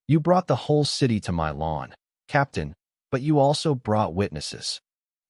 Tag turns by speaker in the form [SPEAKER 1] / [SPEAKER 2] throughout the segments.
[SPEAKER 1] You brought the whole city to my lawn, Captain, but you also brought witnesses.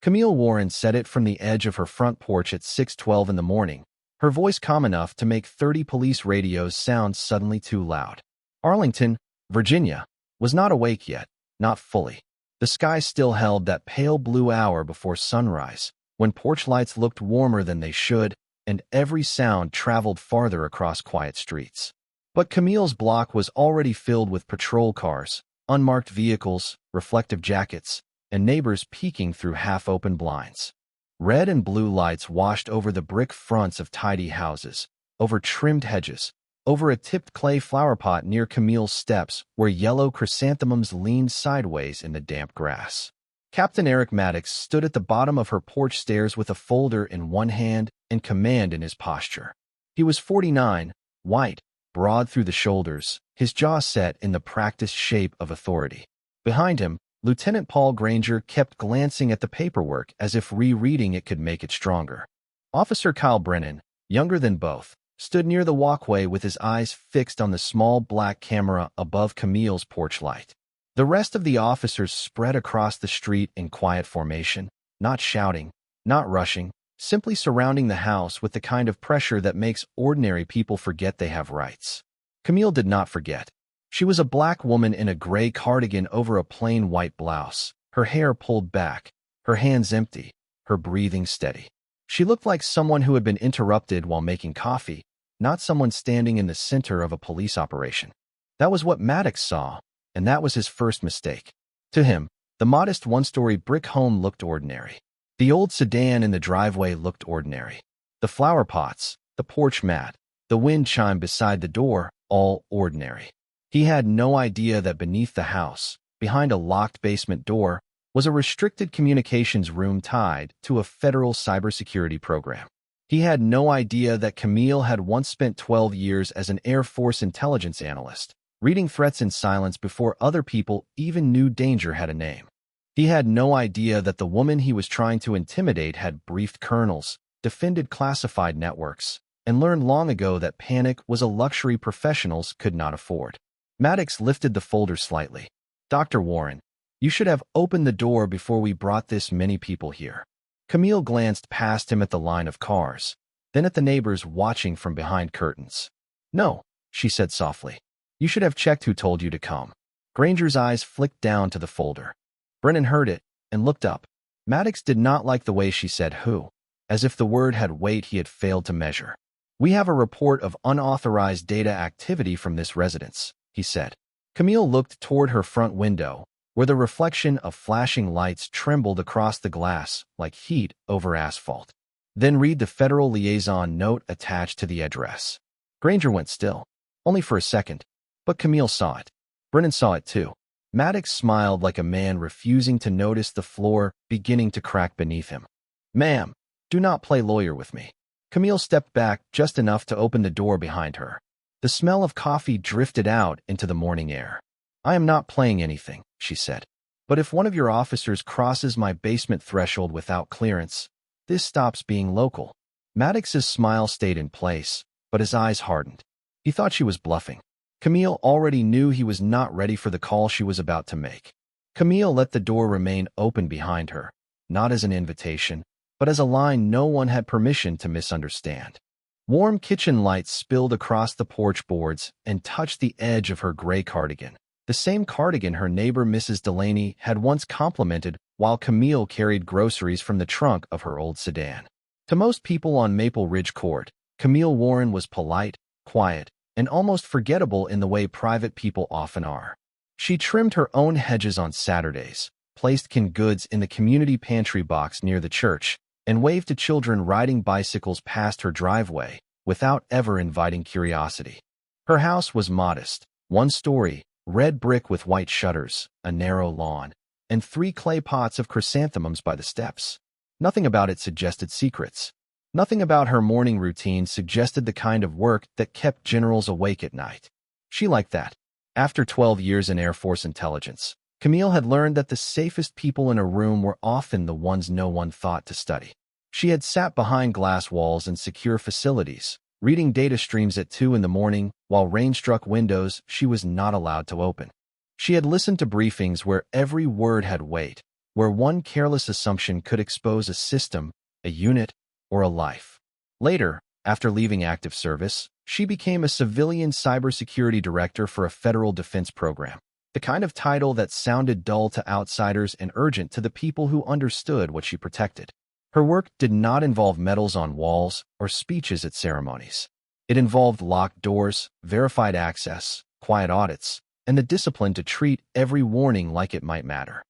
[SPEAKER 1] Camille Warren said it from the edge of her front porch at 6:12 in the morning, her voice calm enough to make 30 police radios sound suddenly too loud. Arlington, Virginia, was not awake yet, not fully. The sky still held that pale blue hour before sunrise, when porch lights looked warmer than they should, and every sound traveled farther across quiet streets. But Camille's block was already filled with patrol cars, unmarked vehicles, reflective jackets, and neighbors peeking through half-open blinds. Red and blue lights washed over the brick fronts of tidy houses, over trimmed hedges, over a tipped clay flower pot near Camille's steps where yellow chrysanthemums leaned sideways in the damp grass. Captain Eric Maddox stood at the bottom of her porch stairs with a folder in one hand and command in his posture. He was 49, white, broad through the shoulders, his jaw set in the practiced shape of authority. Behind him, Lieutenant Paul Granger kept glancing at the paperwork as if rereading it could make it stronger. Officer Kyle Brennan, younger than both, stood near the walkway with his eyes fixed on the small black camera above Camille's porch light. The rest of the officers spread across the street in quiet formation, not shouting, not rushing, simply surrounding the house with the kind of pressure that makes ordinary people forget they have rights. Camille did not forget. She was a black woman in a gray cardigan over a plain white blouse, her hair pulled back, her hands empty, her breathing steady. She looked like someone who had been interrupted while making coffee, not someone standing in the center of a police operation. That was what Maddox saw, and that was his first mistake. To him, the modest one-story brick home looked ordinary. The old sedan in the driveway looked ordinary. The flower pots, the porch mat, the wind chime beside the door, all ordinary. He had no idea that beneath the house, behind a locked basement door, was a restricted communications room tied to a federal cybersecurity program. He had no idea that Camille had once spent 12 years as an Air Force intelligence analyst, reading threats in silence before other people even knew danger had a name. He had no idea that the woman he was trying to intimidate had briefed colonels, defended classified networks, and learned long ago that panic was a luxury professionals could not afford. Maddox lifted the folder slightly. "Dr. Warren, you should have opened the door before we brought this many people here." Camille glanced past him at the line of cars, then at the neighbors watching from behind curtains. "No," she said softly. "You should have checked who told you to come." Granger's eyes flicked down to the folder. Brennan heard it and looked up. Maddox did not like the way she said who, as if the word had weight he had failed to measure. "We have a report of unauthorized data activity from this residence," he said. Camille looked toward her front window, where the reflection of flashing lights trembled across the glass like heat over asphalt. "Then read the federal liaison note attached to the address." Granger went still, only for a second, but Camille saw it. Brennan saw it too. Maddox smiled like a man refusing to notice the floor beginning to crack beneath him. "Ma'am, do not play lawyer with me." Camille stepped back just enough to open the door behind her. The smell of coffee drifted out into the morning air. "I am not playing anything," she said. "But if one of your officers crosses my basement threshold without clearance, this stops being local." Maddox's smile stayed in place, but his eyes hardened. He thought she was bluffing. Camille already knew he was not ready for the call she was about to make. Camille let the door remain open behind her, not as an invitation, but as a line no one had permission to misunderstand. Warm kitchen lights spilled across the porch boards and touched the edge of her gray cardigan, the same cardigan her neighbor Mrs. Delaney had once complimented while Camille carried groceries from the trunk of her old sedan. To most people on Maple Ridge Court, Camille Warren was polite, quiet, and almost forgettable in the way private people often are. She trimmed her own hedges on Saturdays, placed canned goods in the community pantry box near the church, and waved to children riding bicycles past her driveway without ever inviting curiosity. Her house was modest, one story, red brick with white shutters, a narrow lawn, and 3 clay pots of chrysanthemums by the steps. Nothing about it suggested secrets. Nothing about her morning routine suggested the kind of work that kept generals awake at night. She liked that. After 12 years in Air Force intelligence, Camille had learned that the safest people in a room were often the ones no one thought to study. She had sat behind glass walls in secure facilities, reading data streams at 2 in the morning while rain-struck windows she was not allowed to open. She had listened to briefings where every word had weight, where one careless assumption could expose a system, a unit, or a life. Later, after leaving active service, she became a civilian cybersecurity director for a federal defense program, the kind of title that sounded dull to outsiders and urgent to the people who understood what she protected. Her work did not involve medals on walls or speeches at ceremonies. It involved locked doors, verified access, quiet audits, and the discipline to treat every warning like it might matter.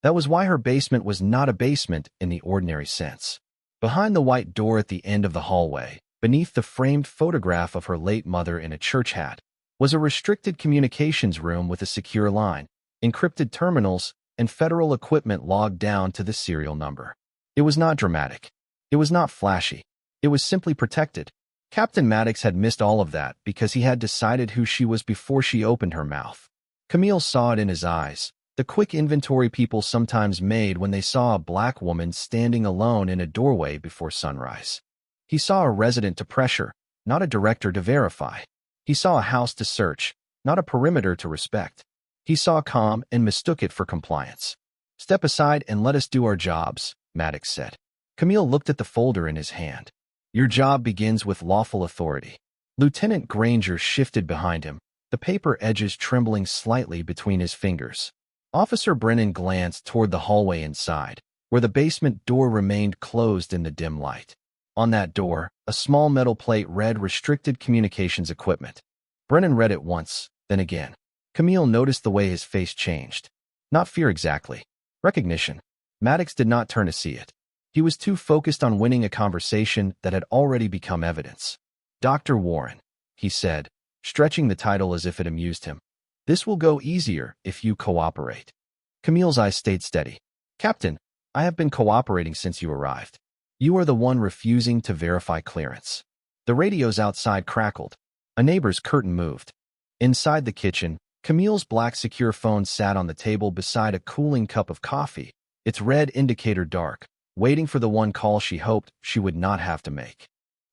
[SPEAKER 1] That was why her basement was not a basement in the ordinary sense. Behind the white door at the end of the hallway, beneath the framed photograph of her late mother in a church hat, was a restricted communications room with a secure line, encrypted terminals, and federal equipment logged down to the serial number. It was not dramatic. It was not flashy. It was simply protected. Captain Maddox had missed all of that because he had decided who she was before she opened her mouth. Camille saw it in his eyes, the quick inventory people sometimes made when they saw a black woman standing alone in a doorway before sunrise. He saw a resident to pressure, not a director to verify. He saw a house to search, not a perimeter to respect. He saw calm and mistook it for compliance. "Step aside and let us do our jobs," Maddox said. Camille looked at the folder in his hand. "Your job begins with lawful authority." Lieutenant Granger shifted behind him, the paper edges trembling slightly between his fingers. Officer Brennan glanced toward the hallway inside, where the basement door remained closed in the dim light. On that door, a small metal plate read Restricted Communications Equipment. Brennan read it once, then again. Camille noticed the way his face changed. Not fear exactly. Recognition. Maddox did not turn to see it. He was too focused on winning a conversation that had already become evidence. "Dr. Warren," he said, stretching the title as if it amused him. "This will go easier if you cooperate." Camille's eyes stayed steady. "Captain, I have been cooperating since you arrived. You are the one refusing to verify clearance." The radios outside crackled. A neighbor's curtain moved. Inside the kitchen, Camille's black secure phone sat on the table beside a cooling cup of coffee, its red indicator dark, waiting for the one call she hoped she would not have to make.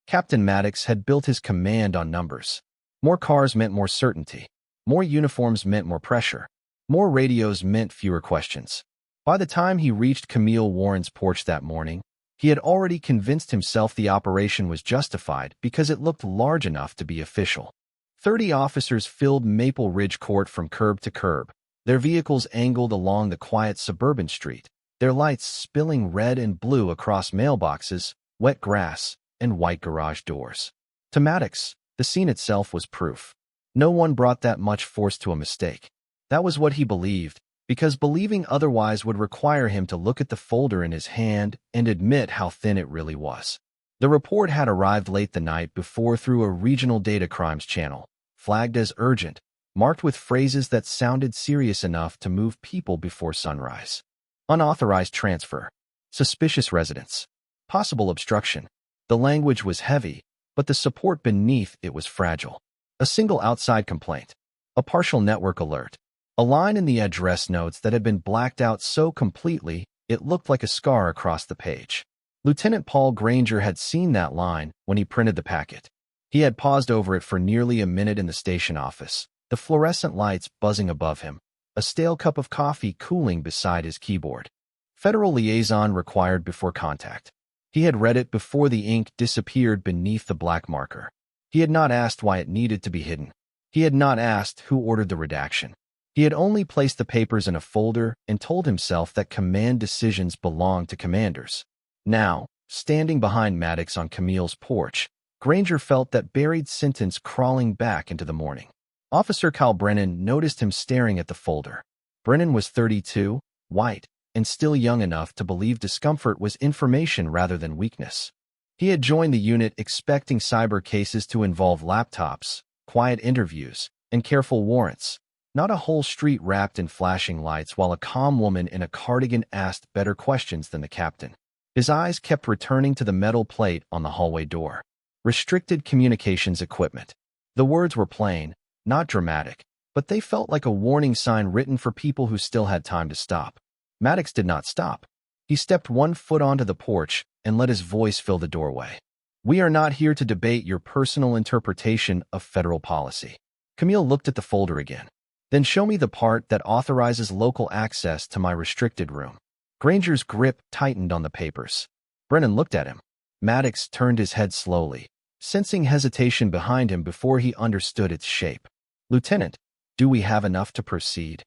[SPEAKER 1] Captain Maddox had built his command on numbers. More cars meant more certainty. More uniforms meant more pressure. More radios meant fewer questions. By the time he reached Camille Warren's porch that morning, he had already convinced himself the operation was justified because it looked large enough to be official. 30 officers filled Maple Ridge Court from curb to curb, their vehicles angled along the quiet suburban street, their lights spilling red and blue across mailboxes, wet grass, and white garage doors. To Maddox, the scene itself was proof. No one brought that much force to a mistake. That was what he believed, because believing otherwise would require him to look at the folder in his hand and admit how thin it really was. The report had arrived late the night before through a regional data crimes channel, flagged as urgent, marked with phrases that sounded serious enough to move people before sunrise. Unauthorized transfer, suspicious residence, possible obstruction. The language was heavy, but the support beneath it was fragile. A single outside complaint, a partial network alert, a line in the address notes that had been blacked out so completely it looked like a scar across the page. Lieutenant Paul Granger had seen that line when he printed the packet. He had paused over it for nearly a minute in the station office, the fluorescent lights buzzing above him, a stale cup of coffee cooling beside his keyboard. Federal liaison required before contact. He had read it before the ink disappeared beneath the black marker. He had not asked why it needed to be hidden. He had not asked who ordered the redaction. He had only placed the papers in a folder and told himself that command decisions belonged to commanders. Now, standing behind Maddox on Camille's porch, Granger felt that buried sentence crawling back into the morning. Officer Kyle Brennan noticed him staring at the folder. Brennan was 32, white, and still young enough to believe discomfort was information rather than weakness. He had joined the unit expecting cyber cases to involve laptops, quiet interviews, and careful warrants, not a whole street wrapped in flashing lights while a calm woman in a cardigan asked better questions than the captain. His eyes kept returning to the metal plate on the hallway door. Restricted Communications Equipment. The words were plain, not dramatic, but they felt like a warning sign written for people who still had time to stop. Maddox did not stop. He stepped one foot onto the porch and let his voice fill the doorway. "We are not here to debate your personal interpretation of federal policy." Camille looked at the folder again. Then show me the part that authorizes local access to my restricted room. Granger's grip tightened on the papers. Brennan looked at him. Maddox turned his head slowly, sensing hesitation behind him before he understood its shape. Lieutenant, do we have enough to proceed?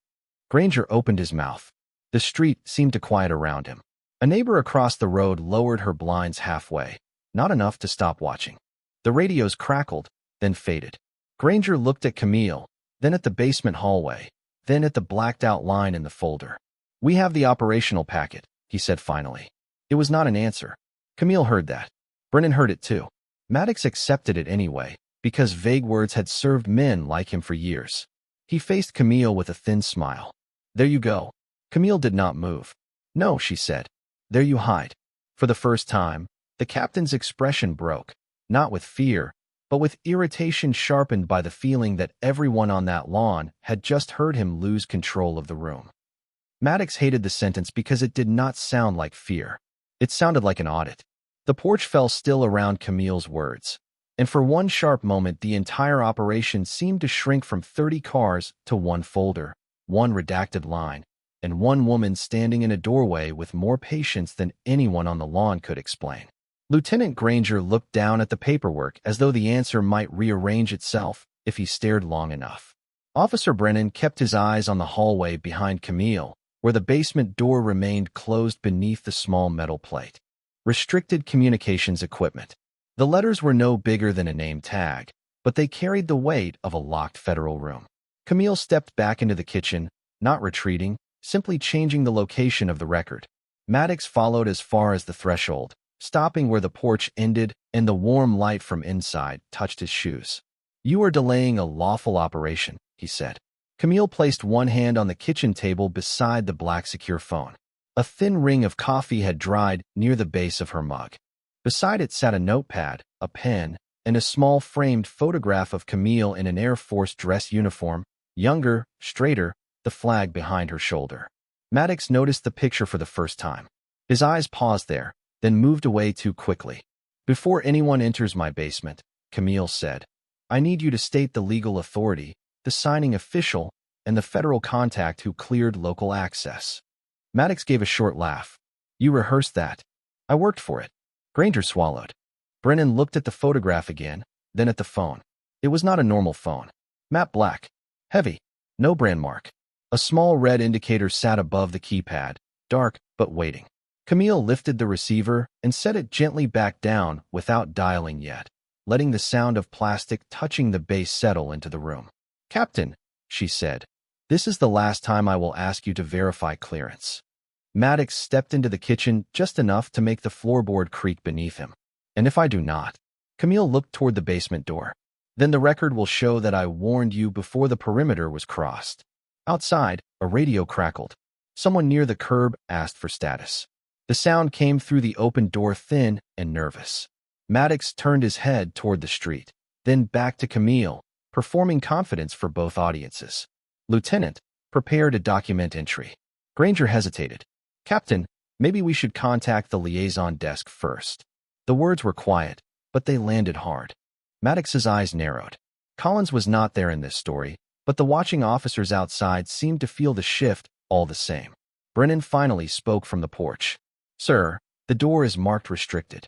[SPEAKER 1] Granger opened his mouth. The street seemed to quiet around him. A neighbor across the road lowered her blinds halfway, not enough to stop watching. The radios crackled, then faded. Granger looked at Camille, then at the basement hallway, then at the blacked-out line in the folder. We have the operational packet, he said finally. It was not an answer. Camille heard that. Brennan heard it too. Maddox accepted it anyway, because vague words had served men like him for years. He faced Camille with a thin smile. There you go. Camille did not move. No, she said. There you hide. For the first time, the captain's expression broke, not with fear, but with irritation sharpened by the feeling that everyone on that lawn had just heard him lose control of the room. Maddox hated the sentence because it did not sound like fear. It sounded like an audit. The porch fell still around Camille's words, and for one sharp moment the entire operation seemed to shrink from 30 cars to one folder, one redacted line, and one woman standing in a doorway with more patience than anyone on the lawn could explain. Lieutenant Granger looked down at the paperwork as though the answer might rearrange itself if he stared long enough. Officer Brennan kept his eyes on the hallway behind Camille, where the basement door remained closed beneath the small metal plate. Restricted communications equipment. The letters were no bigger than a name tag, but they carried the weight of a locked federal room. Camille stepped back into the kitchen, not retreating, simply changing the location of the record. Maddox followed as far as the threshold, stopping where the porch ended and the warm light from inside touched his shoes. You are delaying a lawful operation, he said. Camille placed one hand on the kitchen table beside the black secure phone. A thin ring of coffee had dried near the base of her mug. Beside it sat a notepad, a pen, and a small framed photograph of Camille in an Air Force dress uniform, younger, straighter, the flag behind her shoulder. Maddox noticed the picture for the first time. His eyes paused there, then moved away too quickly. Before anyone enters my basement, Camille said, I need you to state the legal authority, the signing official, and the federal contact who cleared local access. Maddox gave a short laugh. You rehearsed that. I worked for it. Granger swallowed. Brennan looked at the photograph again, then at the phone. It was not a normal phone. Matte black. Heavy. No brand mark. A small red indicator sat above the keypad, dark but waiting. Camille lifted the receiver and set it gently back down without dialing yet, letting the sound of plastic touching the base settle into the room. Captain, she said, this is the last time I will ask you to verify clearance. Maddox stepped into the kitchen just enough to make the floorboard creak beneath him. And if I do not? Camille looked toward the basement door. Then the record will show that I warned you before the perimeter was crossed. Outside, a radio crackled. Someone near the curb asked for status. The sound came through the open door thin and nervous. Maddox turned his head toward the street, then back to Camille, performing confidence for both audiences. Lieutenant, prepare to document entry. Granger hesitated. Captain, maybe we should contact the liaison desk first. The words were quiet, but they landed hard. Maddox's eyes narrowed. Collins was not there in this story, but the watching officers outside seemed to feel the shift all the same. Brennan finally spoke from the porch. Sir, the door is marked restricted.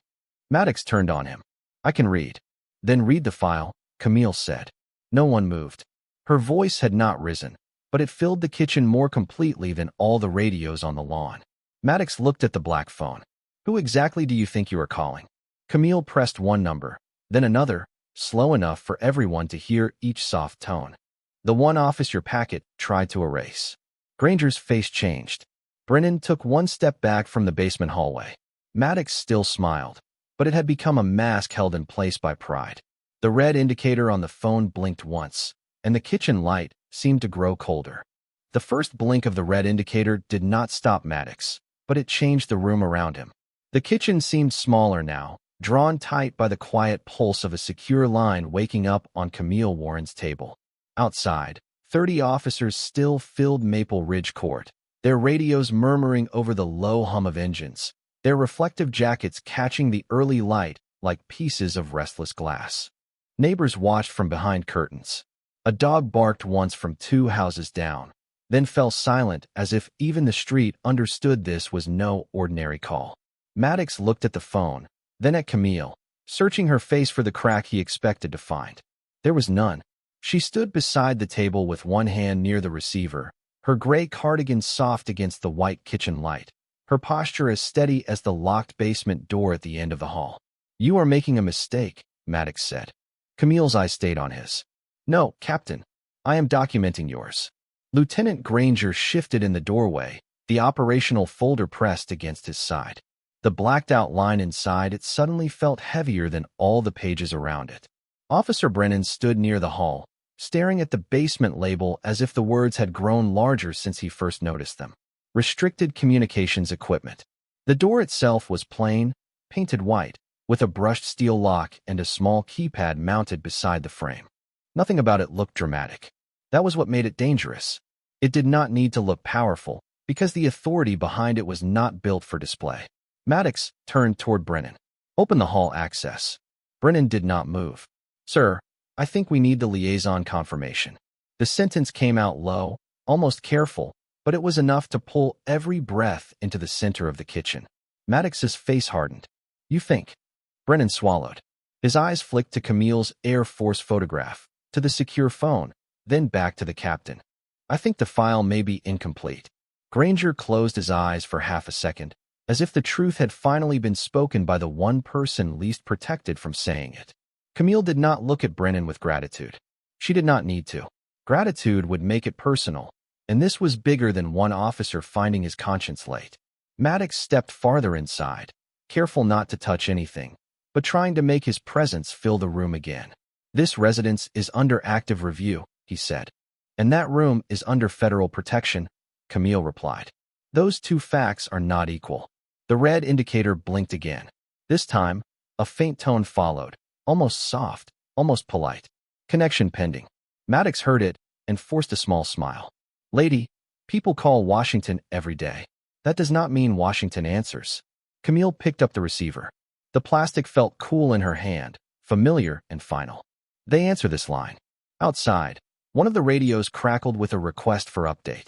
[SPEAKER 1] Maddox turned on him. I can read. Then read the file, Camille said. No one moved. Her voice had not risen, but it filled the kitchen more completely than all the radios on the lawn. Maddox looked at the black phone. Who exactly do you think you are calling? Camille pressed one number, then another, slow enough for everyone to hear each soft tone. The one officer packet tried to erase. Granger's face changed. Brennan took one step back from the basement hallway. Maddox still smiled, but it had become a mask held in place by pride. The red indicator on the phone blinked once, and the kitchen light seemed to grow colder. The first blink of the red indicator did not stop Maddox, but it changed the room around him. The kitchen seemed smaller now, drawn tight by the quiet pulse of a secure line waking up on Camille Warren's table. Outside, 30 officers still filled Maple Ridge Court, their radios murmuring over the low hum of engines, their reflective jackets catching the early light like pieces of restless glass. Neighbors watched from behind curtains. A dog barked once from 2 houses down, then fell silent as if even the street understood this was no ordinary call. Maddox looked at the phone, then at Camille, searching her face for the crack he expected to find. There was none. She stood beside the table with one hand near the receiver, her gray cardigan soft against the white kitchen light, her posture as steady as the locked basement door at the end of the hall. "You are making a mistake," Maddox said. Camille's eyes stayed on his. "No, Captain. I am documenting yours." Lieutenant Granger shifted in the doorway, the operational folder pressed against his side. The blacked-out line inside it suddenly felt heavier than all the pages around it. Officer Brennan stood near the hall, staring at the basement label as if the words had grown larger since he first noticed them. Restricted communications equipment. The door itself was plain, painted white, with a brushed steel lock and a small keypad mounted beside the frame. Nothing about it looked dramatic. That was what made it dangerous. It did not need to look powerful, because the authority behind it was not built for display. Maddox turned toward Brennan. "Open the hall access." Brennan did not move. "Sir, I think we need the liaison confirmation." The sentence came out low, almost careful, but it was enough to pull every breath into the center of the kitchen. Maddox's face hardened. "You think?" Brennan swallowed. His eyes flicked to Camille's Air Force photograph, to the secure phone, then back to the captain. "I think the file may be incomplete." Granger closed his eyes for half a second, as if the truth had finally been spoken by the one person least protected from saying it. Camille did not look at Brennan with gratitude. She did not need to. Gratitude would make it personal, and this was bigger than one officer finding his conscience late. Maddox stepped farther inside, careful not to touch anything, but trying to make his presence fill the room again. "This residence is under active review," he said. "And that room is under federal protection," Camille replied. "Those two facts are not equal." The red indicator blinked again. This time, a faint tone followed, almost soft, almost polite. "Connection pending." Maddox heard it and forced a small smile. "Lady, people call Washington every day. That does not mean Washington answers." Camille picked up the receiver. The plastic felt cool in her hand, familiar and final. "They answer this line." Outside, one of the radios crackled with a request for update.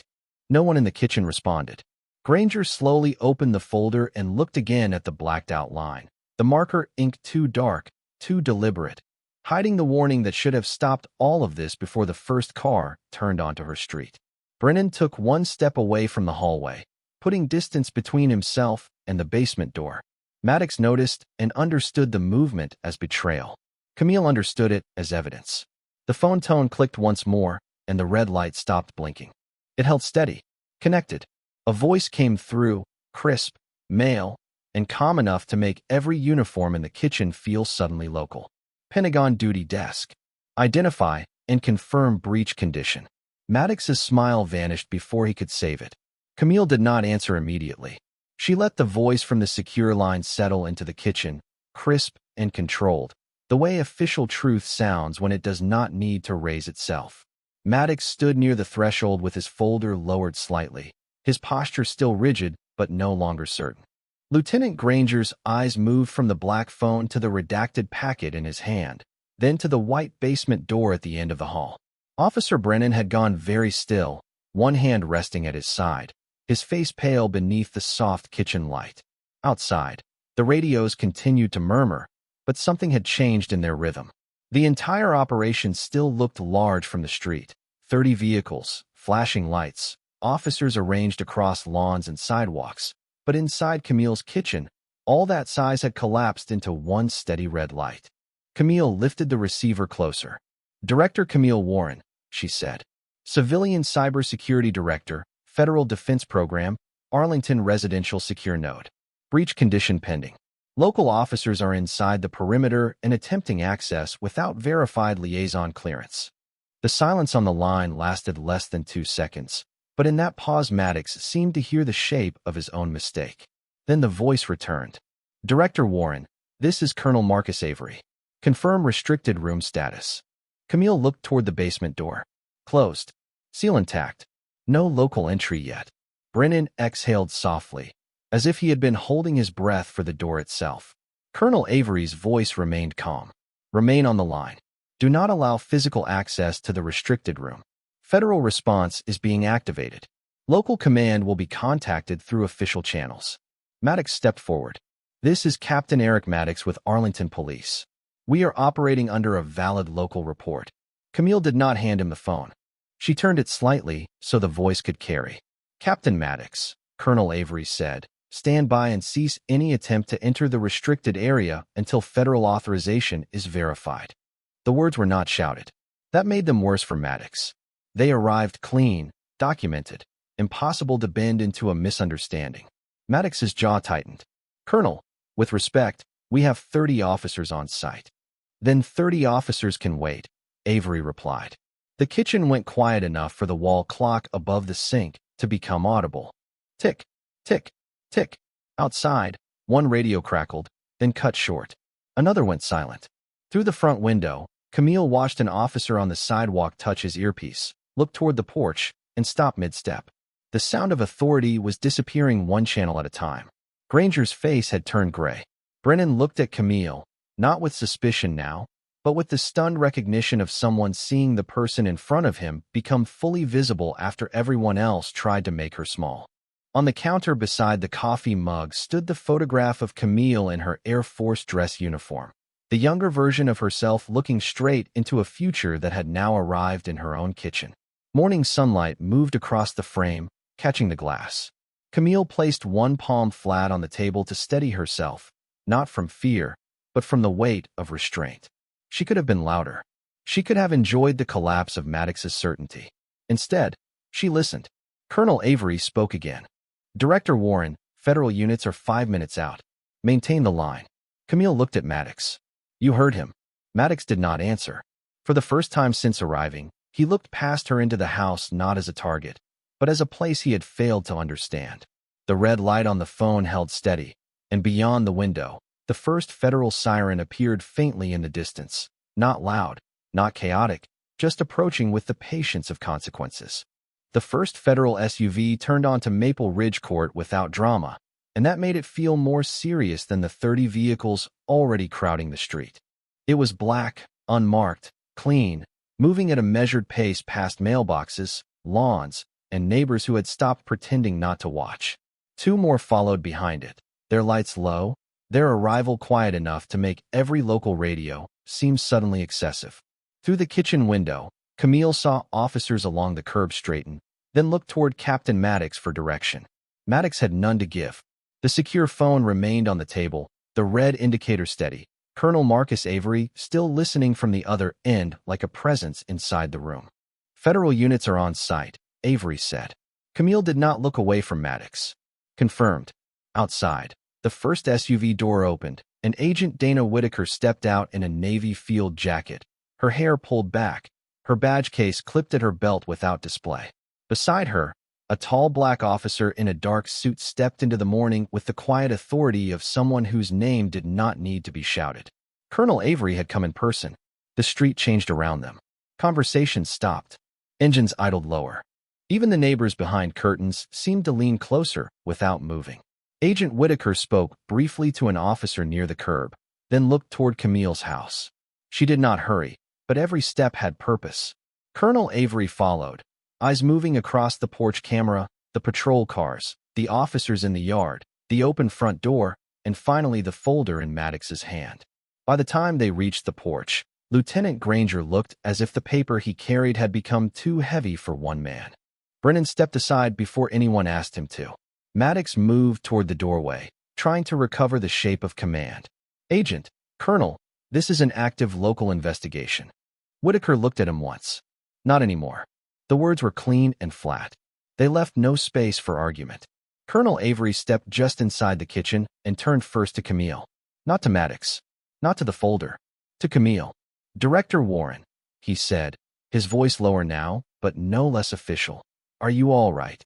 [SPEAKER 1] No one in the kitchen responded. Granger slowly opened the folder and looked again at the blacked-out line. The marker inked too dark, too deliberate, hiding the warning that should have stopped all of this before the first car turned onto her street. Brennan took one step away from the hallway, putting distance between himself and the basement door. Maddox noticed and understood the movement as betrayal. Camille understood it as evidence. The phone tone clicked once more, and the red light stopped blinking. It held steady, connected. A voice came through, crisp, male, and calm enough to make every uniform in the kitchen feel suddenly local. "Pentagon duty desk. Identify and confirm breach condition." Maddox's smile vanished before he could save it. Camille did not answer immediately. She let the voice from the secure line settle into the kitchen, crisp and controlled, the way official truth sounds when it does not need to raise itself. Maddox stood near the threshold with his folder lowered slightly, his posture still rigid but no longer certain. Lieutenant Granger's eyes moved from the black phone to the redacted packet in his hand, then to the white basement door at the end of the hall. Officer Brennan had gone very still, one hand resting at his side, his face pale beneath the soft kitchen light. Outside, the radios continued to murmur, but something had changed in their rhythm. The entire operation still looked large from the street. 30 vehicles, flashing lights, officers arranged across lawns and sidewalks. But inside Camille's kitchen, all that size had collapsed into one steady red light. Camille lifted the receiver closer. "Director Camille Warren," she said. "Civilian Cybersecurity Director, Federal Defense Program, Arlington Residential Secure Node. Breach condition pending. Local officers are inside the perimeter and attempting access without verified liaison clearance." The silence on the line lasted less than 2 seconds, but in that pause Maddox seemed to hear the shape of his own mistake. Then the voice returned. "Director Warren, this is Colonel Marcus Avery. Confirm restricted room status." Camille looked toward the basement door. Closed. Seal intact. No local entry yet. Brennan exhaled softly, as if he had been holding his breath for the door itself. Colonel Avery's voice remained calm. "Remain on the line." Do not allow physical access to the restricted room. Federal response is being activated. Local command will be contacted through official channels. Maddox stepped forward. This is Captain Eric Maddox with Arlington Police. We are operating under a valid local report. Camille did not hand him the phone. She turned it slightly so the voice could carry. Captain Maddox, Colonel Avery said, stand by and cease any attempt to enter the restricted area until federal authorization is verified. The words were not shouted. That made them worse for Maddox. They arrived clean, documented, impossible to bend into a misunderstanding. Maddox's jaw tightened. Colonel, with respect, we have 30 officers on site. Then 30 officers can wait, Avery replied. The kitchen went quiet enough for the wall clock above the sink to become audible. Tick, tick, tick. Outside, one radio crackled, then cut short. Another went silent. Through the front window, Camille watched an officer on the sidewalk touch his earpiece, look toward the porch, and stop mid-step. The sound of authority was disappearing one channel at a time. Granger's face had turned gray. Brennan looked at Camille, not with suspicion now, but with the stunned recognition of someone seeing the person in front of him become fully visible after everyone else tried to make her small. On the counter beside the coffee mug stood the photograph of Camille in her Air Force dress uniform, the younger version of herself looking straight into a future that had now arrived in her own kitchen. Morning sunlight moved across the frame, catching the glass. Camille placed one palm flat on the table to steady herself, not from fear, but from the weight of restraint. She could have been louder. She could have enjoyed the collapse of Maddox's certainty. Instead, she listened. Colonel Avery spoke again. Director Warren, federal units are 5 minutes out. Maintain the line. Camille looked at Maddox. You heard him. Maddox did not answer. For the first time since arriving, he looked past her into the house not as a target, but as a place he had failed to understand. The red light on the phone held steady, and beyond the window, the first federal siren appeared faintly in the distance, not loud, not chaotic, just approaching with the patience of consequences. The first federal SUV turned onto Maple Ridge Court without drama, and that made it feel more serious than the 30 vehicles already crowding the street. It was black, unmarked, clean, moving at a measured pace past mailboxes, lawns, and neighbors who had stopped pretending not to watch. 2 more followed behind it, their lights low, their arrival quiet enough to make every local radio seem suddenly excessive. Through the kitchen window, Camille saw officers along the curb straighten, then looked toward Captain Maddox for direction. Maddox had none to give. The secure phone remained on the table, the red indicator steady. Colonel Marcus Avery still listening from the other end like a presence inside the room. Federal units are on site, Avery said. Camille did not look away from Maddox. Confirmed. Outside, the first SUV door opened, and Agent Dana Whitaker stepped out in a navy field jacket, her hair pulled back, her badge case clipped at her belt without display. Beside her, a tall black officer in a dark suit stepped into the morning with the quiet authority of someone whose name did not need to be shouted. Colonel Avery had come in person. The street changed around them. Conversations stopped. Engines idled lower. Even the neighbors behind curtains seemed to lean closer without moving. Agent Whitaker spoke briefly to an officer near the curb, then looked toward Camille's house. She did not hurry, but every step had purpose. Colonel Avery followed, eyes moving across the porch camera, the patrol cars, the officers in the yard, the open front door, and finally the folder in Maddox's hand. By the time they reached the porch, Lieutenant Granger looked as if the paper he carried had become too heavy for one man. Brennan stepped aside before anyone asked him to. Maddox moved toward the doorway, trying to recover the shape of command. Agent, Colonel, this is an active local investigation. Whitaker looked at him once. Not anymore. The words were clean and flat. They left no space for argument. Colonel Avery stepped just inside the kitchen and turned first to Camille. Not to Maddox. Not to the folder. To Camille. Director Warren, he said, his voice lower now, but no less official. Are you all right?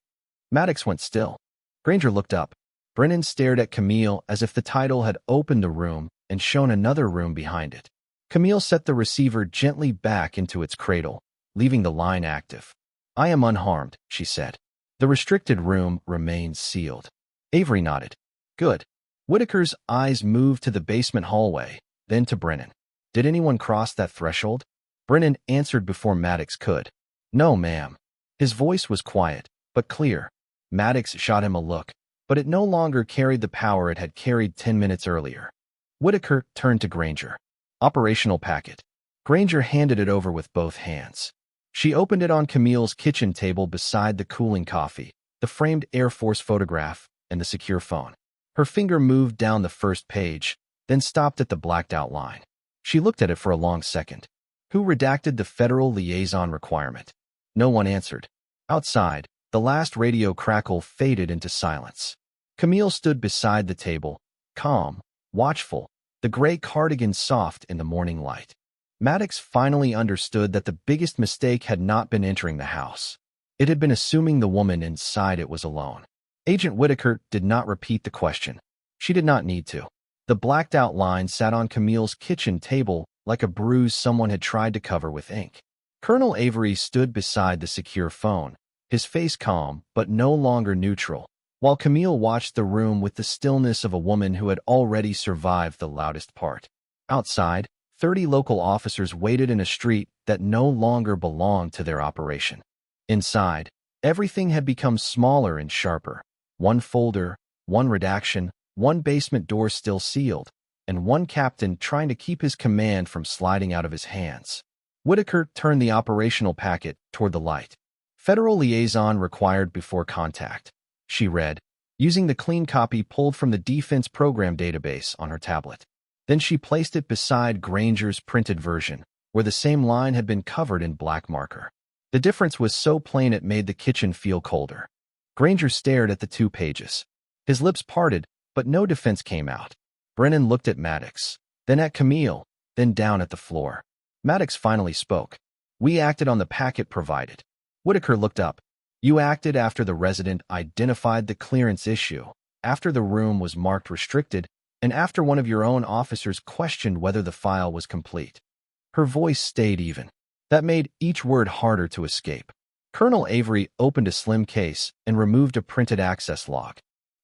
[SPEAKER 1] Maddox went still. Granger looked up. Brennan stared at Camille as if the title had opened a room and shown another room behind it. Camille set the receiver gently back into its cradle, leaving the line active. I am unharmed, she said. The restricted room remains sealed. Avery nodded. Good. Whitaker's eyes moved to the basement hallway, then to Brennan. Did anyone cross that threshold? Brennan answered before Maddox could. No, ma'am. His voice was quiet, but clear. Maddox shot him a look, but it no longer carried the power it had carried 10 minutes earlier. Whitaker turned to Granger. Operational packet. Granger handed it over with both hands. She opened it on Camille's kitchen table beside the cooling coffee, the framed Air Force photograph, and the secure phone. Her finger moved down the first page, then stopped at the blacked-out line. She looked at it for a long second. Who redacted the federal liaison requirement? No one answered. Outside, the last radio crackle faded into silence. Camille stood beside the table, calm, watchful, the gray cardigan soft in the morning light. Maddox finally understood that the biggest mistake had not been entering the house. It had been assuming the woman inside it was alone. Agent Whitaker did not repeat the question. She did not need to. The blacked-out line sat on Camille's kitchen table like a bruise someone had tried to cover with ink. Colonel Avery stood beside the secure phone, his face calm but no longer neutral, while Camille watched the room with the stillness of a woman who had already survived the loudest part. Outside, 30 local officers waited in a street that no longer belonged to their operation. Inside, everything had become smaller and sharper. One folder, one redaction, one basement door still sealed, and one captain trying to keep his command from sliding out of his hands. Whitaker turned the operational packet toward the light. Federal liaison required before contact. She read, using the clean copy pulled from the Defense Program database on her tablet. Then she placed it beside Granger's printed version, where the same line had been covered in black marker. The difference was so plain it made the kitchen feel colder. Granger stared at the 2 pages. His lips parted, but no defense came out. Brennan looked at Maddox, then at Camille, then down at the floor. Maddox finally spoke. We acted on the packet provided. Whitaker looked up. You acted after the resident identified the clearance issue, after the room was marked restricted, and after one of your own officers questioned whether the file was complete. Her voice stayed even. That made each word harder to escape. Colonel Avery opened a slim case and removed a printed access log.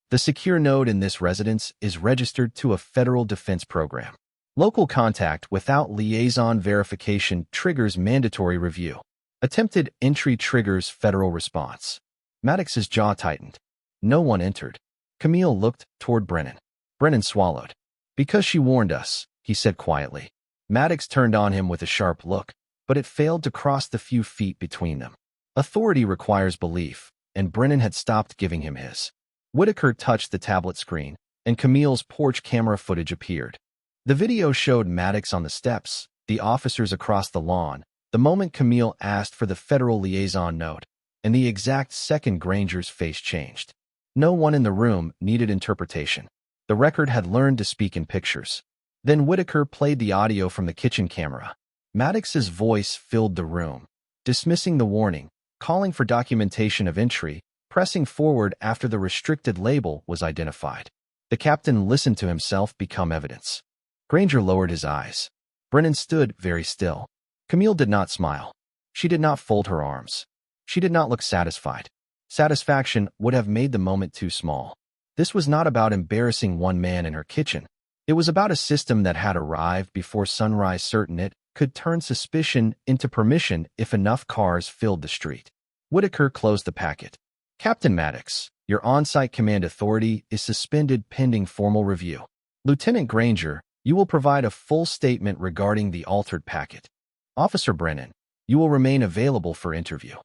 [SPEAKER 1] The secure node in this residence is registered to a federal defense program. Local contact without liaison verification triggers mandatory review. Attempted entry triggers federal response. Maddox's jaw tightened. No one entered. Camille looked toward Brennan. Brennan swallowed. Because she warned us, he said quietly. Maddox turned on him with a sharp look, but it failed to cross the few feet between them. Authority requires belief, and Brennan had stopped giving him his. Whitaker touched the tablet screen, and Camille's porch camera footage appeared. The video showed Maddox on the steps, the officers across the lawn, the moment Camille asked for the federal liaison note, and the exact second Granger's face changed. No one in the room needed interpretation. The record had learned to speak in pictures. Then Whitaker played the audio from the kitchen camera. Maddox's voice filled the room, dismissing the warning, calling for documentation of entry, pressing forward after the restricted label was identified. The captain listened to himself become evidence. Granger lowered his eyes. Brennan stood very still. Camille did not smile. She did not fold her arms. She did not look satisfied. Satisfaction would have made the moment too small. This was not about embarrassing one man in her kitchen. It was about a system that had arrived before sunrise, certain it could turn suspicion into permission if enough cars filled the street. Whitaker closed the packet. Captain Maddox, your on-site command authority is suspended pending formal review. Lieutenant Granger, you will provide a full statement regarding the altered packet. Officer Brennan, you will remain available for interview.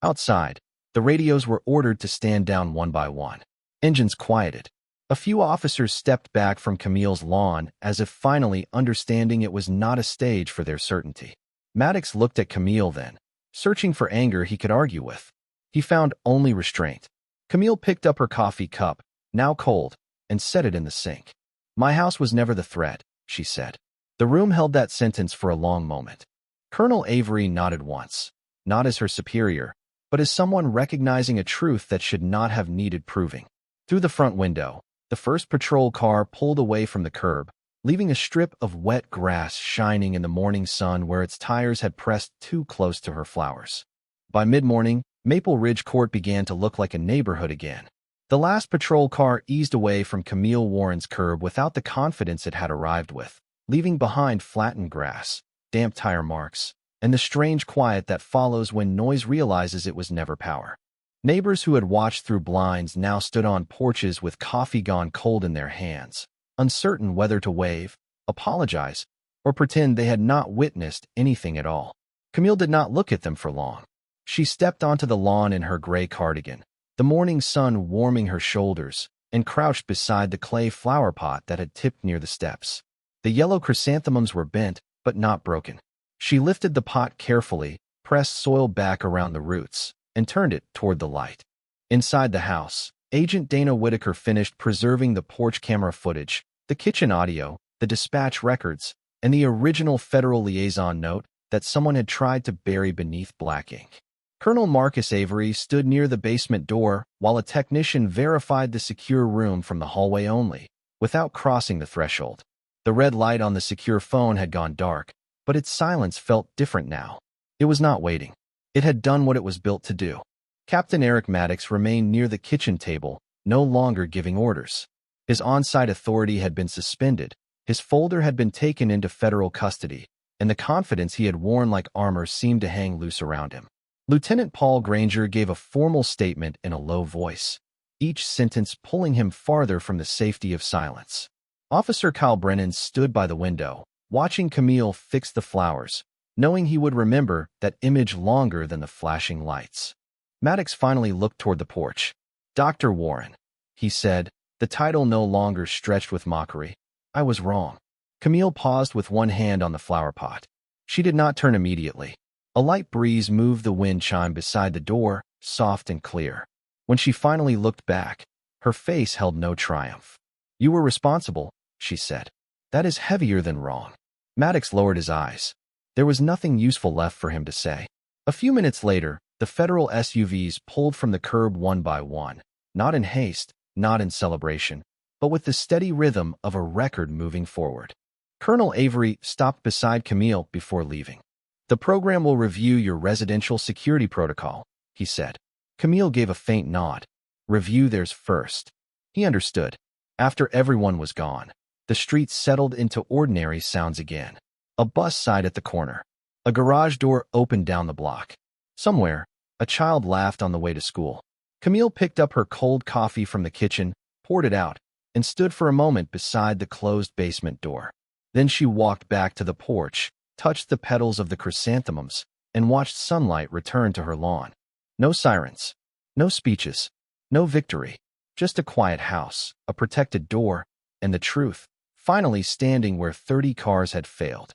[SPEAKER 1] Outside, the radios were ordered to stand down one by one. Engines quieted. A few officers stepped back from Camille's lawn as if finally understanding it was not a stage for their certainty. Maddox looked at Camille then, searching for anger he could argue with. He found only restraint. Camille picked up her coffee cup, now cold, and set it in the sink. My house was never the threat, she said. The room held that sentence for a long moment. Colonel Avery nodded once, not as her superior, but as someone recognizing a truth that should not have needed proving. Through the front window, the first patrol car pulled away from the curb, leaving a strip of wet grass shining in the morning sun where its tires had pressed too close to her flowers. By mid-morning, Maple Ridge Court began to look like a neighborhood again. The last patrol car eased away from Camille Warren's curb without the confidence it had arrived with, leaving behind flattened grass, damp tire marks, and the strange quiet that follows when noise realizes it was never power. Neighbors who had watched through blinds now stood on porches with coffee gone cold in their hands, uncertain whether to wave, apologize, or pretend they had not witnessed anything at all. Camille did not look at them for long. She stepped onto the lawn in her gray cardigan, the morning sun warming her shoulders, and crouched beside the clay flower pot that had tipped near the steps. The yellow chrysanthemums were bent, but not broken. She lifted the pot carefully, pressed soil back around the roots, and turned it toward the light. Inside the house, Agent Dana Whitaker finished preserving the porch camera footage, the kitchen audio, the dispatch records, and the original federal liaison note that someone had tried to bury beneath black ink. Colonel Marcus Avery stood near the basement door while a technician verified the secure room from the hallway only, without crossing the threshold. The red light on the secure phone had gone dark, but its silence felt different now. It was not waiting. It had done what it was built to do. Captain Eric Maddox remained near the kitchen table, no longer giving orders. His on-site authority had been suspended, his folder had been taken into federal custody, and the confidence he had worn like armor seemed to hang loose around him. Lieutenant Paul Granger gave a formal statement in a low voice, each sentence pulling him farther from the safety of silence. Officer Kyle Brennan stood by the window, watching Camille fix the flowers, knowing he would remember that image longer than the flashing lights. Maddox finally looked toward the porch. "Dr. Warren," he said, the title no longer stretched with mockery. "I was wrong." Camille paused with one hand on the flower pot. She did not turn immediately. A light breeze moved the wind chime beside the door, soft and clear. When she finally looked back, her face held no triumph. "You were responsible," she said. "That is heavier than wrong." Maddox lowered his eyes. There was nothing useful left for him to say. A few minutes later, the federal SUVs pulled from the curb one by one, not in haste, not in celebration, but with the steady rhythm of a record moving forward. Colonel Avery stopped beside Camille before leaving. "The program will review your residential security protocol," he said. Camille gave a faint nod. "Review theirs first." He understood. After everyone was gone, the streets settled into ordinary sounds again. A bus sighed at the corner. A garage door opened down the block. Somewhere, a child laughed on the way to school. Camille picked up her cold coffee from the kitchen, poured it out, and stood for a moment beside the closed basement door. Then she walked back to the porch, touched the petals of the chrysanthemums, and watched sunlight return to her lawn. No sirens, no speeches, no victory, just a quiet house, a protected door, and the truth, finally standing where 30 cars had failed.